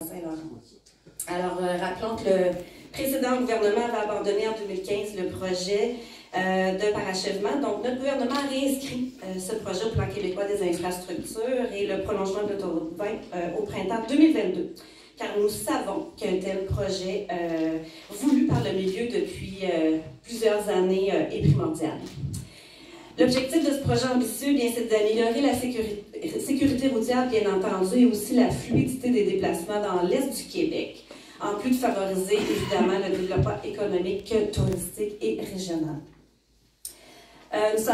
Saint-Laurent. Alors, rappelons que le précédent gouvernement avait abandonné en 2015 le projet de parachèvement. Donc, notre gouvernement a réinscrit ce projet au plan québécois des infrastructures et le prolongement de l'autoroute 20 au printemps 2022. Car nous savons qu'un tel projet voulu par le milieu depuis plusieurs années est primordial. L'objectif de ce projet ambitieux, bien, c'est d'améliorer la sécurité routière, bien entendu, et aussi la fluidité des déplacements dans l'Est du Québec, en plus de favoriser, évidemment, le développement économique, touristique et régional. Nous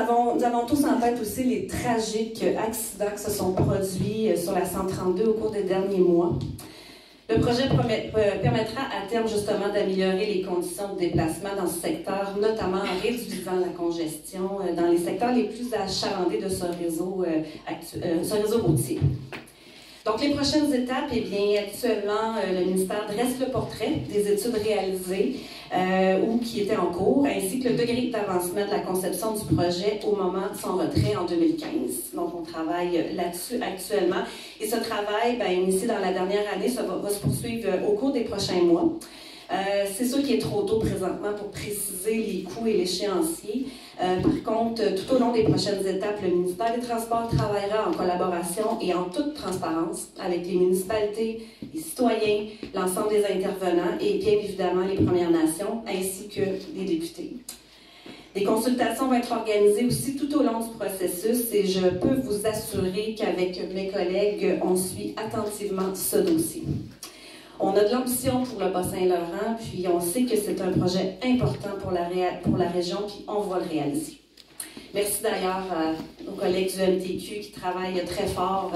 avons tous en tête aussi les tragiques accidents qui se sont produits sur la 132 au cours des derniers mois. Le projet permettra à terme justement d'améliorer les conditions de déplacement dans ce secteur, notamment en réduisant la congestion dans les secteurs les plus achalandés de ce réseau routier. Donc, les prochaines étapes, eh bien, actuellement, le ministère dresse le portrait des études réalisées ou qui étaient en cours, ainsi que le degré d'avancement de la conception du projet au moment de son retrait en 2015. Donc, on travaille là-dessus actuellement. Et ce travail, bien, initié dans la dernière année, ça va se poursuivre au cours des prochains mois. C'est sûr qu'il est trop tôt présentement pour préciser les coûts et l'échéancier. Par contre, tout au long des prochaines étapes, le ministère des Transports travaillera en collaboration et en toute transparence avec les municipalités, les citoyens, l'ensemble des intervenants et bien évidemment les Premières Nations ainsi que les députés. Des consultations vont être organisées aussi tout au long du processus et je peux vous assurer qu'avec mes collègues, on suit attentivement ce dossier. On a de l'ambition pour le Bas-Saint-Laurent, puis on sait que c'est un projet important pour la région, puis on va le réaliser. Merci d'ailleurs à nos collègues du MTQ qui travaillent très fort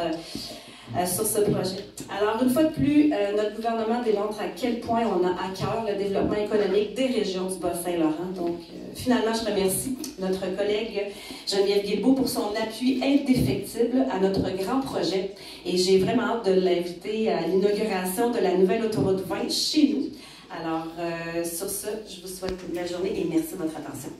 sur ce projet. Alors, une fois de plus, notre gouvernement démontre à quel point on a à cœur le développement économique des régions du Bas-Saint-Laurent. Donc, finalement, je remercie notre collègue Geneviève Guilbeault pour son appui indéfectible à notre grand projet. Et j'ai vraiment hâte de l'inviter à l'inauguration de la nouvelle autoroute 20 chez nous. Alors, sur ce, je vous souhaite une belle journée et merci de votre attention.